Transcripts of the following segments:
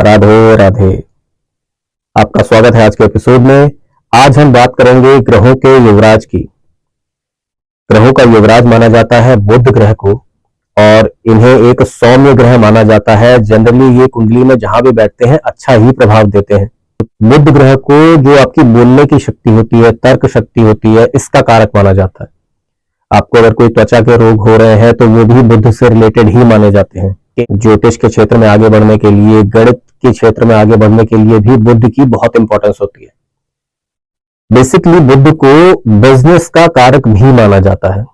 राधे राधे। आपका स्वागत है आज के एपिसोड में। आज हम बात करेंगे ग्रहों के युवराज की। ग्रहों का युवराज माना जाता है बुध ग्रह को, और इन्हें एक सौम्य ग्रह माना जाता है। जनरली ये कुंडली में जहां भी बैठते हैं अच्छा ही प्रभाव देते हैं। बुध ग्रह को जो आपकी बोलने की शक्ति होती है, तर्क शक्ति होती है, इसका कारक माना जाता है। आपको अगर कोई त्वचा के रोग हो रहे हैं तो वो भी बुध से रिलेटेड ही माने जाते हैं। ज्योतिष के क्षेत्र में आगे बढ़ने के लिए, गणित के क्षेत्र में आगे बढ़ने के लिए भी बुध की बहुत इंपॉर्टेंस होती है। बेसिकली बुध को बिजनेस का कारक भी माना जाता है।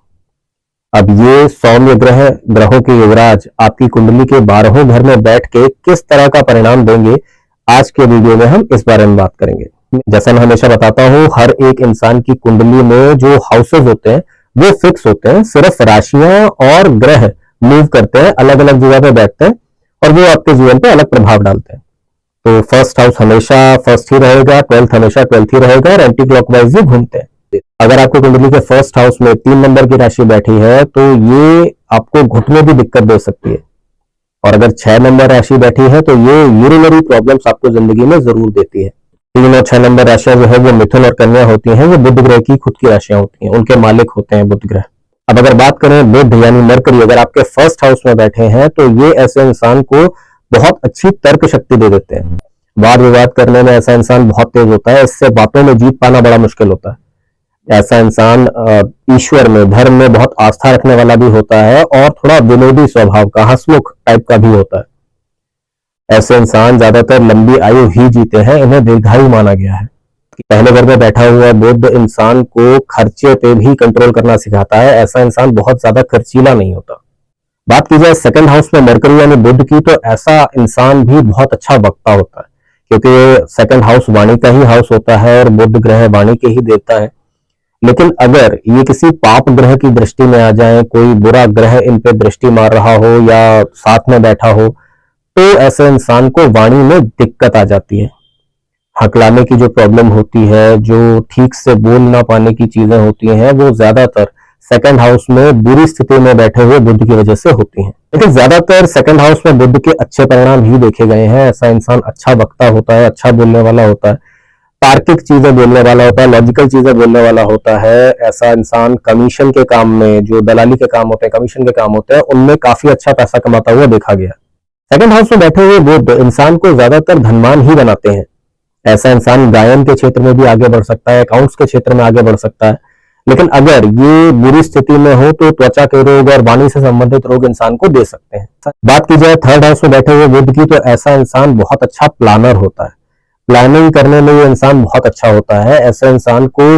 अब ये सौम्य ग्रहों के युवराज आपकी कुंडली के 12वें घर में बैठ के किस तरह का परिणाम देंगे, आज के वीडियो में हम इस बारे में बात करेंगे। जैसा मैं हमेशा बताता हूं, हर एक इंसान की कुंडली में जो हाउसेज होते हैं वो फिक्स होते हैं। सिर्फ राशियां और ग्रह मूव करते हैं, अलग अलग जगह पे बैठते हैं और वो आपके जीवन पे अलग प्रभाव डालते हैं। तो फर्स्ट हाउस हमेशा फर्स्ट ही रहेगा, 12th हमेशा 12th ही रहेगा और एंटी क्लॉकवाइज ही घूमते हैं। अगर आपको कुंडली के फर्स्ट हाउस में 3 नंबर की राशि बैठी है तो ये आपको घुटने की दिक्कत दे सकती है, और अगर 6 नंबर राशि बैठी है तो ये यूरिनरी प्रॉब्लम्स आपको जिंदगी में जरूर देती है। 3 और 6 नंबर राशियां जो है वो मिथुन और कन्या होती हैं, वो बुध ग्रह की खुद की राशियां होती हैं, उनके मालिक होते हैं बुध ग्रह। अब अगर बात करें बुध यानी मरकरी अगर आपके फर्स्ट हाउस में बैठे हैं तो ये ऐसे इंसान को बहुत अच्छी तर्क शक्ति दे देते हैं। वाद विवाद करने में ऐसा इंसान बहुत तेज होता है, इससे बातों में जीत पाना बड़ा मुश्किल होता है। ऐसा इंसान ईश्वर में, धर्म में बहुत आस्था रखने वाला भी होता है और थोड़ा विनोदी स्वभाव का, हंसमुख टाइप का भी होता है। ऐसे इंसान ज्यादातर लंबी आयु ही जीते हैं, इन्हें दीर्घायु माना गया है। पहले घर में बैठा हुआ बुध इंसान को खर्चे पे भी कंट्रोल करना सिखाता है। ऐसा इंसान बहुत ज्यादा खर्चीला नहीं होता। बात की जाए सेकंड हाउस में मरकरी यानी बुध की, तो ऐसा इंसान भी बहुत अच्छा वक्ता होता है, क्योंकि सेकंड हाउस वाणी का ही हाउस होता है और बुध ग्रह वाणी के ही देवता है। लेकिन अगर ये किसी पाप ग्रह की दृष्टि में आ जाए, कोई बुरा ग्रह इन पे दृष्टि मार रहा हो या साथ में बैठा हो, तो ऐसे इंसान को वाणी में दिक्कत आ जाती है। हकलाने की जो प्रॉब्लम होती है, जो ठीक से बोल ना पाने की चीजें होती हैं, वो ज्यादातर सेकंड हाउस में बुरी स्थिति में बैठे हुए बुध की वजह से होती हैं। लेकिन ज्यादातर सेकंड हाउस में बुध के अच्छे परिणाम ही देखे गए हैं। ऐसा इंसान अच्छा वक्ता होता है, अच्छा बोलने वाला होता है, तार्किक चीजें बोलने वाला होता है, लॉजिकल चीजें बोलने वाला होता है। ऐसा इंसान कमीशन के काम में, जो दलाली के काम होते हैं, कमीशन के काम होते हैं, उनमें काफी अच्छा पैसा कमाता हुआ देखा गया। सेकंड हाउस में बैठे हुए बुध इंसान को ज्यादातर धनवान ही बनाते हैं। ऐसा इंसान गायन के क्षेत्र में भी आगे बढ़ सकता है, अकाउंट्स के क्षेत्र में आगे बढ़ सकता है। लेकिन अगर ये बुरी स्थिति में हो तो त्वचा के रोग और वाणी से संबंधित रोग इंसान को दे सकते हैं। बात की जाए थर्ड हाउस में बैठे हुए बुध की, तो ऐसा इंसान बहुत अच्छा प्लानर होता है। प्लानिंग करने में ये इंसान बहुत अच्छा होता है। ऐसे इंसान को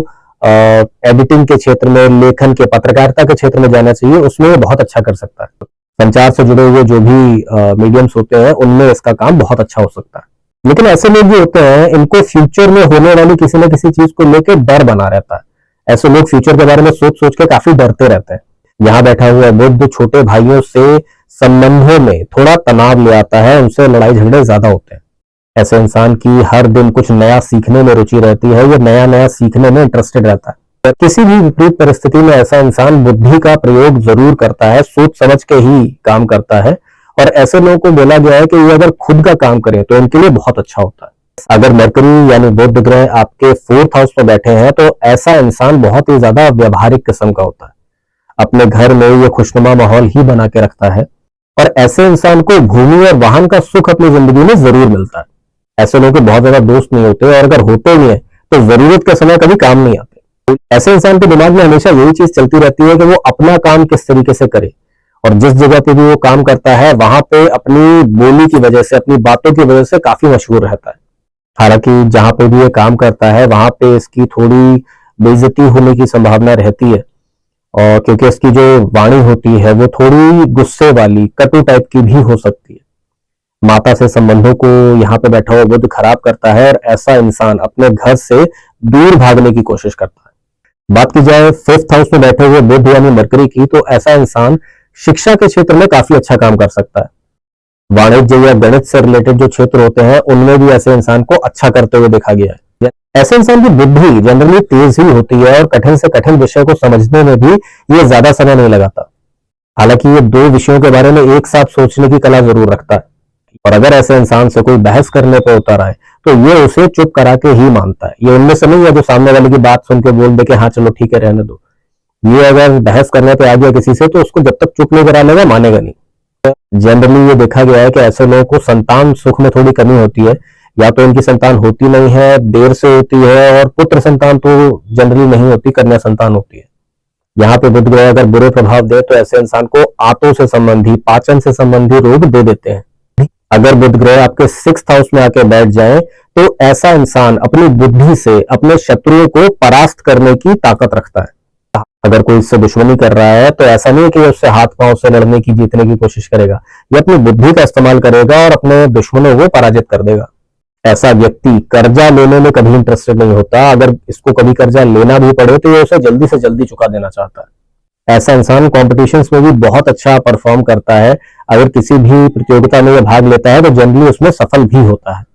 एडिटिंग के क्षेत्र में, लेखन के, पत्रकारिता के क्षेत्र में जाना चाहिए, उसमें ये बहुत अच्छा कर सकता है। संचार से जुड़े हुए जो भी मीडियम्स होते हैं उनमें इसका काम बहुत अच्छा हो सकता है। लेकिन ऐसे लोग भी होते हैं, इनको फ्यूचर में होने वाली किसी न किसी चीज को लेकर डर बना रहता है। ऐसे लोग फ्यूचर के बारे में सोच सोच के काफी डरते रहते हैं। यहाँ बैठा हुआ बुध छोटे भाइयों से संबंधों में थोड़ा तनाव ले आता है, उनसे लड़ाई झगड़े ज्यादा होते हैं। ऐसे इंसान की हर दिन कुछ नया सीखने में रुचि रहती है, ये नया नया सीखने में इंटरेस्टेड रहता है। किसी भी विपरीत परिस्थिति में ऐसा इंसान बुद्धि का प्रयोग जरूर करता है, सोच समझ के ही काम करता है। और ऐसे लोगों को बोला गया है कि ये अगर खुद का काम करें तो इनके लिए बहुत अच्छा होता है। अगर मरकरी यानी बुध ग्रह आपके 4th हाउस में बैठे हैं तो ऐसा इंसान बहुत ही ज्यादा व्यवहारिक किस्म का होता है। अपने घर में ये खुशनुमा माहौल ही बना के रखता है, और ऐसे इंसान को भूमि और वाहन का सुख अपनी जिंदगी में जरूर मिलता है। ऐसे लोगों के बहुत ज्यादा दोस्त नहीं होते, और अगर होते भी हैं तो जरूरत के समय कभी काम नहीं आते। ऐसे इंसान के दिमाग में हमेशा यही चीज चलती रहती है कि वो अपना काम किस तरीके से करे, और जिस जगह पे भी वो काम करता है वहां पे अपनी बोली की वजह से, अपनी बातों की वजह से काफी मशहूर रहता है। हालांकि जहां पे भी ये काम करता है वहां पे इसकी थोड़ी बेइज्जती होने की संभावना रहती है, और क्योंकि इसकी जो वाणी होती है वो थोड़ी गुस्से वाली, कटु टाइप की भी हो सकती है। माता से संबंधों को यहाँ पे बैठा हुआ बुध खराब करता है, और ऐसा इंसान अपने घर से दूर भागने की कोशिश करता है। बात की जाए 5th हाउस में बैठे हुए बुध यानी मरकरी की, तो ऐसा इंसान शिक्षा के क्षेत्र में काफी अच्छा काम कर सकता है। वाणिज्य या गणित से रिलेटेड जो क्षेत्र होते हैं उनमें भी ऐसे इंसान को अच्छा करते हुए देखा गया है। ऐसे इंसान की बुद्धि जनरली तेज ही होती है, और कठिन से कठिन विषय को समझने में भी ये ज्यादा समय नहीं लगाता। हालांकि ये 2 विषयों के बारे में एक साथ सोचने की कला जरूर रखता है। और अगर ऐसे इंसान से कोई बहस करने पर उतर आए तो ये उसे चुप करा के ही मानता है। ये उनमें से नहीं है जो सामने वाले की बात सुन के बोल दे कि हाँ चलो ठीक है रहने दो। ये अगर बहस करने पे आ गया किसी से तो उसको जब तक चुप नहीं करा लेगा मानेगा नहीं। जनरली ये देखा गया है कि ऐसे लोगों को संतान सुख में थोड़ी कमी होती है, या तो इनकी संतान होती नहीं है, देर से होती है, और पुत्र संतान तो जनरली नहीं होती, कन्या संतान होती है। यहाँ पे बुध ग्रह अगर बुरे प्रभाव दे तो ऐसे इंसान को आंतों से संबंधी, पाचन से संबंधी रोग दे देते हैं। अगर बुध ग्रह आपके 6th हाउस में आके बैठ जाए तो ऐसा इंसान अपनी बुद्धि से अपने शत्रुओं को परास्त करने की ताकत रखता है। अगर कोई इससे दुश्मनी कर रहा है तो ऐसा नहीं है कि उससे हाथ पांव से लड़ने की, जीतने की कोशिश करेगा। ये अपनी बुद्धि का इस्तेमाल करेगा और अपने दुश्मनों को पराजित कर देगा। ऐसा व्यक्ति कर्जा लेने में कभी इंटरेस्टेड नहीं होता। अगर इसको कभी कर्जा लेना भी पड़े तो ये उसे जल्दी से जल्दी चुका देना चाहता है। ऐसा इंसान कॉम्पिटिशन्स में भी बहुत अच्छा परफॉर्म करता है। अगर किसी भी प्रतियोगिता में भाग लेता है तो जनरली उसमें सफल भी होता है।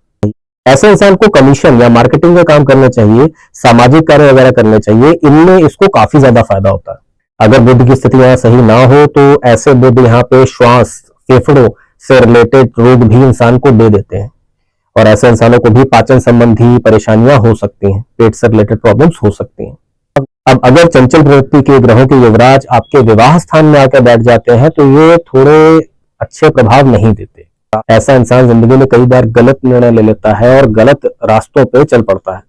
ऐसे इंसान को कमीशन या मार्केटिंग का काम करना चाहिए, सामाजिक कार्य वगैरह करने चाहिए, इनमें इसको काफी ज्यादा फायदा होता है। अगर बुध की स्थिति यहाँ सही ना हो तो ऐसे बुध यहाँ पे श्वास, फेफड़ों से रिलेटेड रोग भी इंसान को दे देते हैं, और ऐसे इंसानों को भी पाचन संबंधी परेशानियां हो सकती हैं, पेट से रिलेटेड प्रॉब्लम्स हो सकती हैं। अब अगर चंचल प्रवृत्ति के ग्रहों के युवराज आपके विवाह स्थान में आकर बैठ जाते हैं तो ये थोड़े अच्छे प्रभाव नहीं देते। ऐसा इंसान जिंदगी में कई बार गलत निर्णय ले लेता है और गलत रास्तों पे चल पड़ता है।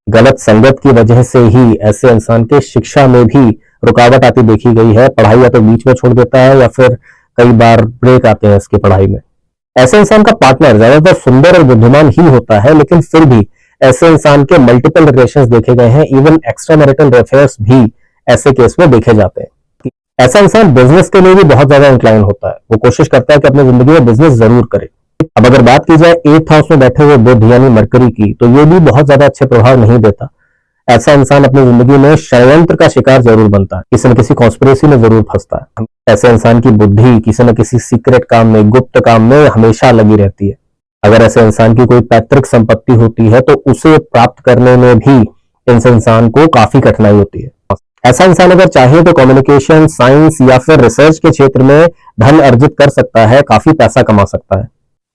गलत संगत की वजह से ही ऐसे इंसान के शिक्षा में भी रुकावट आती देखी गई है। पढ़ाई या तो बीच में छोड़ देता है या फिर कई बार ब्रेक आते हैं इसकी पढ़ाई में। ऐसे इंसान का पार्टनर ज्यादातर सुंदर और बुद्धिमान ही होता है, लेकिन फिर भी ऐसे इंसान के मल्टीपल रिलेशंस देखे गए हैं। इवन एक्स्ट्रा मैरिटल अफेयर्स भी ऐसे केस में देखे जाते हैं। ऐसा इंसान बिजनेस के लिए भी बहुत ज्यादा इंक्लाइन होता है। वो कोशिश करता है कि अपनी जिंदगी में बिजनेस जरूर करे। अब अगर बात की जाए 8th हाउस में बैठे हुए बुध यानी मरकरी की, तो ये भी बहुत ज्यादा अच्छे प्रभाव नहीं देता। ऐसा इंसान अपनी जिंदगी में षड्यंत्र का शिकार जरूर बनता है, किसी न किसी कॉन्स्पिरेसी में जरूर फंसता है। ऐसे इंसान की बुद्धि किसी न किसी सीक्रेट काम में, गुप्त काम में हमेशा लगी रहती है। अगर ऐसे इंसान की कोई पैतृक संपत्ति होती है तो उसे प्राप्त करने में भी इस इंसान को काफी कठिनाई होती है। ऐसा इंसान अगर चाहे तो कम्युनिकेशन, साइंस या फिर रिसर्च के क्षेत्र में धन अर्जित कर सकता है, काफी पैसा कमा सकता है।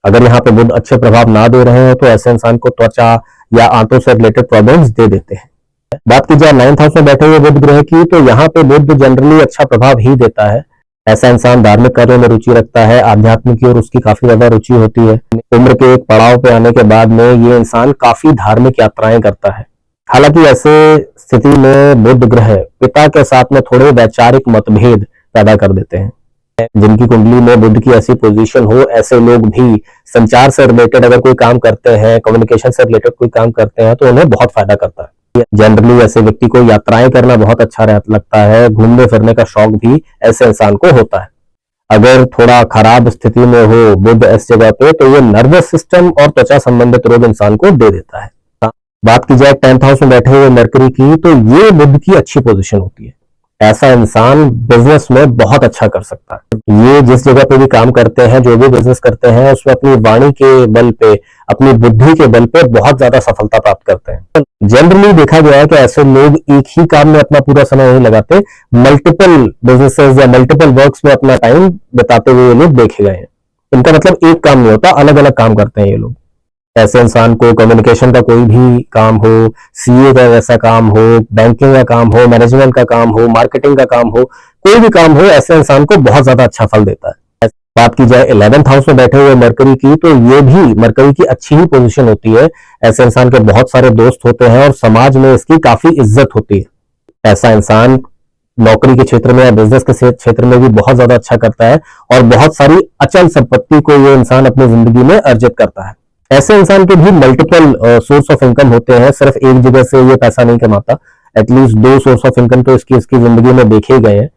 अगर यहाँ पे बुध अच्छे प्रभाव ना दे रहे हैं तो ऐसे इंसान को त्वचा या आंतों से रिलेटेड प्रॉब्लम्स दे देते हैं। बात की जाए 9th हाउस में बैठे हुए बुध ग्रह की, तो यहाँ पे बुध जनरली अच्छा प्रभाव ही देता है। ऐसा इंसान धार्मिक कार्यों में रुचि रखता है, आध्यात्म की ओर उसकी काफी ज्यादा रुचि होती है। उम्र के एक पड़ाव पे आने के बाद में ये इंसान काफी धार्मिक यात्राएं करता है। हालांकि ऐसे स्थिति में बुध ग्रह पिता के साथ में थोड़े वैचारिक मतभेद पैदा कर देते हैं। जिनकी कुंडली में बुध की ऐसी पोजीशन हो, ऐसे लोग भी संचार से रिलेटेड अगर कोई काम करते हैं, कम्युनिकेशन से रिलेटेड कोई काम करते हैं तो उन्हें बहुत फायदा करता है। जनरली ऐसे व्यक्ति को यात्राएं करना बहुत अच्छा लगता है। घूमने फिरने का शौक भी ऐसे इंसान को होता है। अगर थोड़ा खराब स्थिति में हो बुध इस जगह पे तो ये नर्वस सिस्टम और त्वचा संबंधित रोग इंसान को दे देता है। बात की जाए 10th हाउस में बैठे हुए मरकरी की, तो ये बुध की अच्छी पोजीशन होती है। ऐसा इंसान बिजनेस में बहुत अच्छा कर सकता है। ये जिस जगह पे भी काम करते हैं, जो भी बिजनेस करते हैं, उसमें अपनी वाणी के बल पे, अपनी बुद्धि के बल पे बहुत ज्यादा सफलता प्राप्त करते हैं। जनरली देखा गया है कि ऐसे लोग एक ही काम में अपना पूरा समय नहीं लगाते, मल्टीपल बिजनेसेस या मल्टीपल वर्क्स में अपना टाइम बिताते हुए ये लोग देखे गए हैं। इनका मतलब एक काम नहीं होता, अलग अलग काम करते हैं ये लोग। ऐसे इंसान को कम्युनिकेशन का कोई भी काम हो, सीए का ऐसा काम हो, बैंकिंग का काम हो, मैनेजमेंट का काम हो, मार्केटिंग का काम हो, कोई भी काम हो, ऐसे इंसान को बहुत ज्यादा अच्छा फल देता है। बात की जाए 11th हाउस में बैठे हुए मरकरी की, तो ये भी मरकरी की अच्छी ही पोजीशन होती है। ऐसे इंसान के बहुत सारे दोस्त होते हैं और समाज में इसकी काफी इज्जत होती है। ऐसा इंसान नौकरी के क्षेत्र में या बिजनेस के क्षेत्र में भी बहुत ज्यादा अच्छा करता है और बहुत सारी अचल संपत्ति को ये इंसान अपनी जिंदगी में अर्जित करता है। ऐसे इंसान के भी मल्टीपल सोर्स ऑफ इनकम होते हैं, सिर्फ एक जगह से ये पैसा नहीं कमाता। एटलीस्ट 2 सोर्स ऑफ इनकम तो इसकी जिंदगी में देखे गए हैं।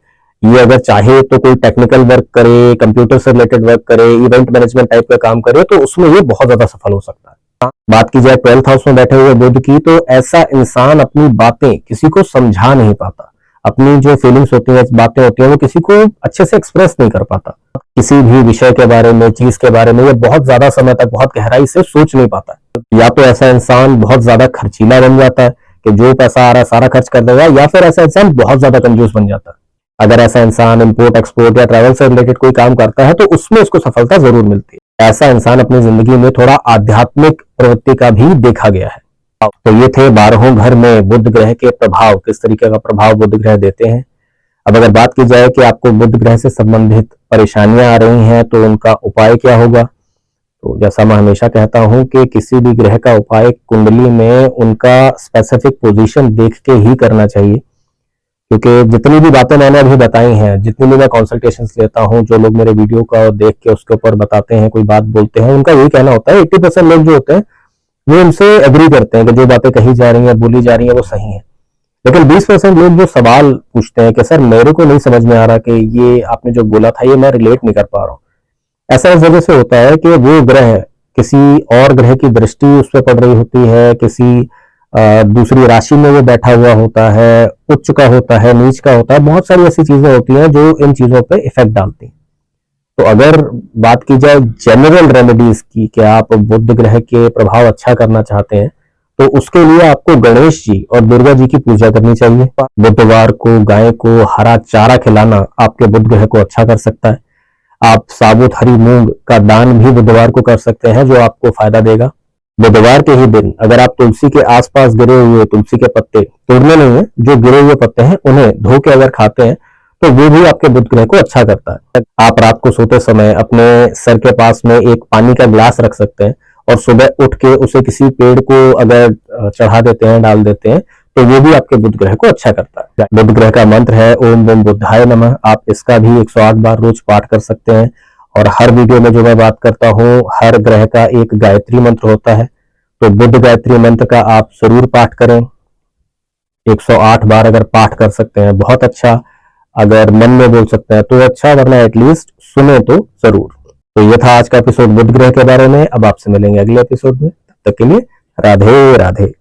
ये अगर चाहे तो कोई टेक्निकल वर्क करे, कंप्यूटर से रिलेटेड वर्क करे, इवेंट मैनेजमेंट टाइप का काम करे, तो उसमें ये बहुत ज्यादा सफल हो सकता है। बात की जाए 12th हाउस में बैठे हुए बुध की, तो ऐसा इंसान अपनी बातें किसी को समझा नहीं पाता। अपनी जो फीलिंग्स होती हैं, बातें होती हैं, वो किसी को अच्छे से एक्सप्रेस नहीं कर पाता। किसी भी विषय के बारे में, चीज के बारे में ये बहुत ज्यादा समय तक बहुत गहराई से सोच नहीं पाता। या तो ऐसा इंसान बहुत ज्यादा खर्चीला बन जाता है कि जो पैसा आ रहा है सारा खर्च कर देगा, या फिर ऐसा इंसान बहुत ज्यादा कंजूस बन जाता है। अगर ऐसा इंसान इंपोर्ट एक्सपोर्ट या ट्रैवल से रिलेटेड कोई काम करता है तो उसमें उसको सफलता जरूर मिलती है। ऐसा इंसान अपनी जिंदगी में थोड़ा आध्यात्मिक प्रवृत्ति का भी देखा गया है। तो ये थे 12 घर में बुध ग्रह के प्रभाव, किस तरीके का प्रभाव बुध ग्रह देते हैं। अब अगर बात की जाए कि आपको बुध ग्रह से संबंधित परेशानियां आ रही हैं तो उनका उपाय क्या होगा, तो जैसा मैं हमेशा कहता हूं कि किसी भी ग्रह का उपाय कुंडली में उनका स्पेसिफिक पोजीशन देख के ही करना चाहिए, क्योंकि जितनी भी बातें मैंने अभी बताई हैं, जितनी भी मैं कंसल्टेशंस लेता हूं, जो लोग मेरे वीडियो का देख के उसके ऊपर बताते हैं, कोई बात बोलते हैं, उनका यही कहना होता है 80% लोग जो होते हैं वो उनसे एग्री करते हैं कि जो बातें कही जा रही हैं, बोली जा रही हैं, वो सही है। लेकिन 20% लोग जो सवाल पूछते हैं कि सर मेरे को नहीं समझ में आ रहा कि ये आपने जो बोला था ये मैं रिलेट नहीं कर पा रहा हूँ, ऐसा इस वजह से होता है कि वो ग्रह किसी और ग्रह की दृष्टि उस पर पड़ रही होती है, किसी दूसरी राशि में वो बैठा हुआ होता है, उच्च का होता है, नीच का होता है, बहुत सारी ऐसी चीजें होती हैं जो इन चीजों पे इफेक्ट डालती हैं। तो अगर बात की जाए जनरल रेमेडीज की कि आप बुध ग्रह के प्रभाव अच्छा करना चाहते हैं, तो उसके लिए आपको गणेश जी और दुर्गा जी की पूजा करनी चाहिए। बुधवार को गाय को हरा चारा खिलाना आपके बुध ग्रह को अच्छा कर सकता है। आप साबुत हरी मूंग का दान भी बुधवार को कर सकते हैं, जो आपको फायदा देगा। बुधवार के ही दिन अगर आप तुलसी के आसपास गिरे हुए तुलसी के पत्ते तोड़ने नहीं है, जो गिरे हुए पत्ते हैं उन्हें धो के अगर खाते हैं तो वो भी आपके बुध ग्रह को अच्छा करता है। आप रात को सोते समय अपने सर के पास में एक पानी का ग्लास रख सकते हैं और सुबह उठ के उसे किसी पेड़ को अगर चढ़ा देते हैं, डाल देते हैं, तो वो भी आपके बुध ग्रह को अच्छा करता है। बुध ग्रह का मंत्र है ओम बम बुद्धाय नमः। आप इसका भी 108 बार रोज पाठ कर सकते हैं। और हर वीडियो में जो मैं बात करता हूँ, हर ग्रह का एक गायत्री मंत्र होता है, तो बुध गायत्री मंत्र का आप जरूर पाठ करें। 108 बार अगर पाठ कर सकते हैं बहुत अच्छा, अगर मन में बोल सकते हैं तो अच्छा, वरना एटलीस्ट सुने तो जरूर। तो ये था आज का एपिसोड बुध ग्रह के बारे में। अब आपसे मिलेंगे अगले एपिसोड में, तब तक के लिए राधे राधे।